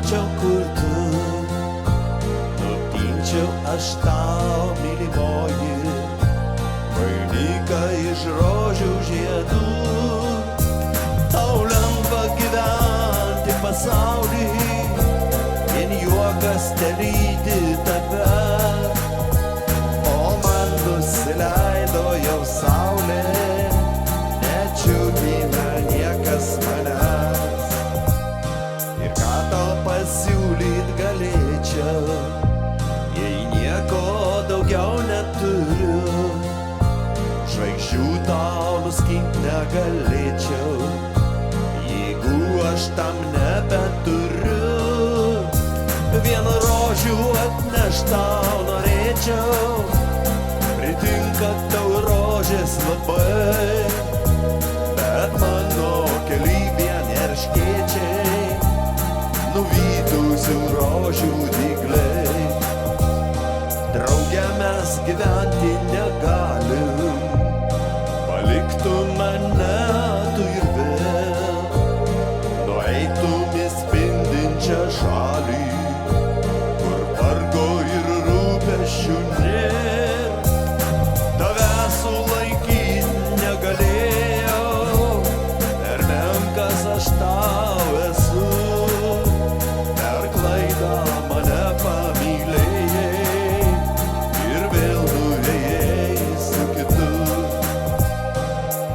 matyčiau, kur tu nupinčiau aš tau, mylimoji, vainiką iš rožių žiedų. Tau lengva gyventi pasaulį, vien juokas telydi tave, o man nusileido jau saulė, nečiupina niekas manęs. Ir ką tau pasiūlyt galėčiau, jei nieko daugiau neturiu, žvaigždžių tau nuskint negalėčiau, jeigu aš tam nebeturiu. Vien rožių atnešt tau norėčiau, pritinka tau rožės labai, bet mano kely vien erškėčiai, nuvytusių rožių dygliai. Drauge mes gyventi negalim, paliktų mane tu ir vėl, nueitum į spindinčią šalį, kur vargo ir rūpesčių nėr. Tave sulaikyt negalėjau, per menkas aš tau esu, per klaidą mane pamylėjai ir vėl nuėjai su kitu.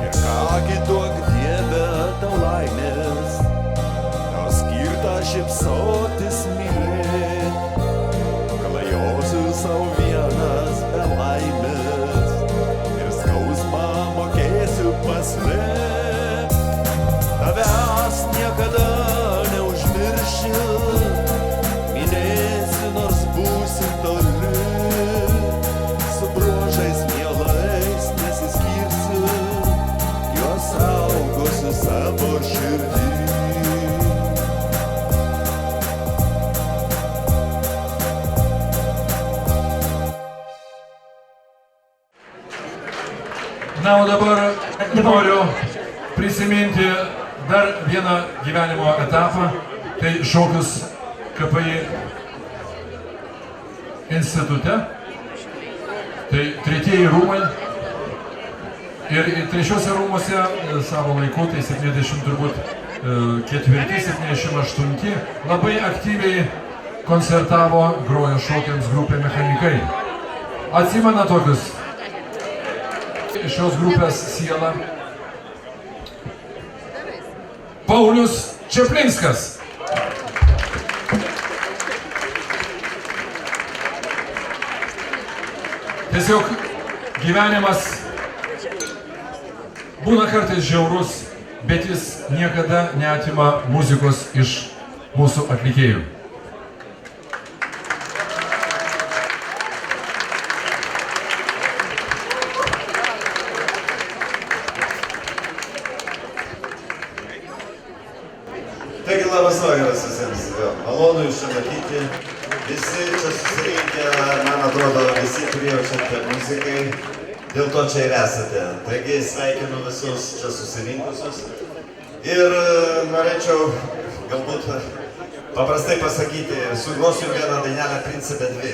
Ir kągi duok Dieve tau laimės, tau skirta šypsotis mylėt, klajosiu sau vienas be laimės ir skausmą mokėsiu paslėpt. Tavęs niekada neužmiršiu, minėsiu nors būsiu toli, su bruožais mielais nesiskirsiu, juos saugosiu savo širdį. Na, o dabar noriu prisiminti dar vieną gyvenimo etapą, tai šokius KPI institute, tai tretieji rūmai. Ir trečiuose rūmuose savo laiku, tai 74-78, labai aktyviai koncertavo, grojo šokiams grupė Mechanikai. Atsimena tokius šios grupės sielą Paulius Čeplinskas. Tiesiog gyvenimas būna kartais žiaurus, bet jis niekada neatima muzikos iš mūsų atlikėjų. Taigi labas vakaras visiems. Malonu jūs čia matyti. Visi čia susirinkę, man atrodo, visi prijaučiate muzikai. Dėl to čia ir esate. Taigi sveikinu visus čia susirinkusius. Ir norėčiau galbūt paprastai pasakyti, sugrosiu vieną dainelę, principe dvi.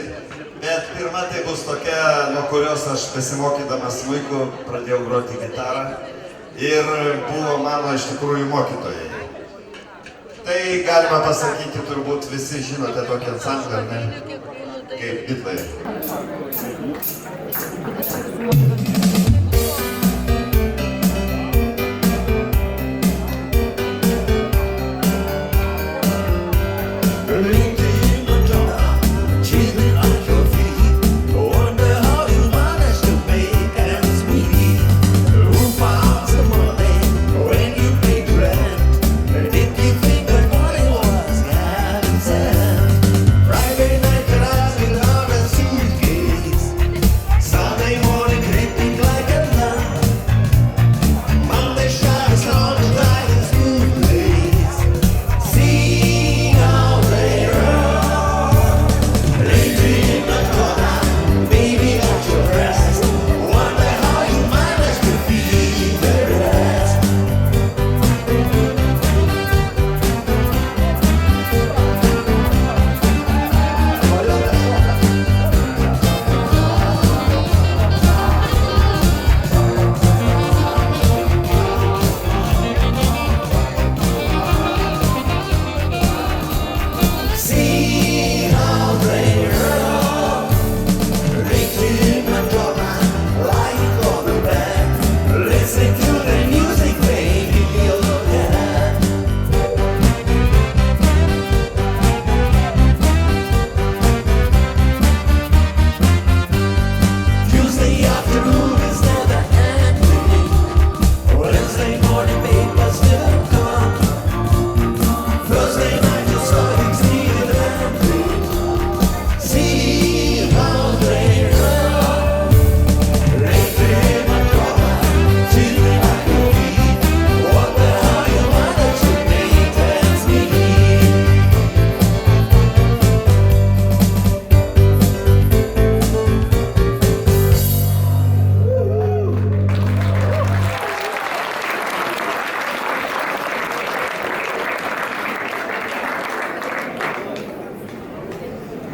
Bet pirma tai bus tokia, nuo kurios aš besimokydamas smuiku pradėjau groti gitarą. Ir buvo mano iš tikrųjų mokytojai. Tai galima pasakyti, turbūt visi žinote tokį ansamblį, ar ne? Kaip Bitlai. Sunday morning, creeping like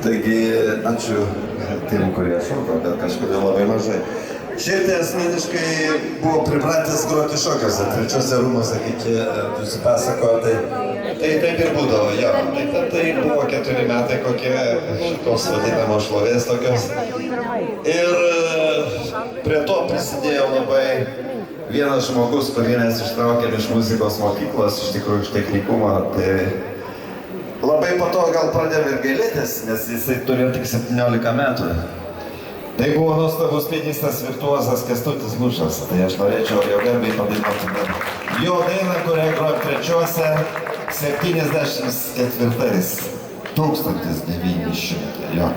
Taigi, ačiū tiem, kurie šoko, bet kažkodėl labai mažai. Šiaip tai asmeniškai buvau pripratęs groti šokiuose, trečiose rūmuose, kaip čia pasakojo, tai taip ir būdavo, jo. Tai buvo 4 metai kokie šitos vadinamos šlovės tokios. Ir prie to prisidėjo labai vienas žmogus, kurį mes ištraukėm iš muzikos mokyklos, iš tikrųjų iš technikumo. Tai labai po to gal pradėjom ir gailėtis, nes jisai turėjo tik 17 metų. Tai buvo nuostabus pianistas virtuozas Kęstutis Lušas, tai aš norėčiau jo garbei padainuoti jo dainą, kurią grojom trečiuose 74 1900, jo.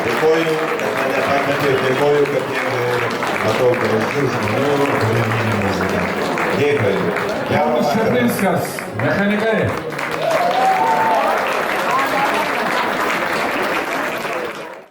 Dėkoju, kad mane pakvietė ir dėkoju, kad matau gražių žmonių, kurie myli muziką. Dėkui. Gero vakaro. Šerninskas, mechanikai.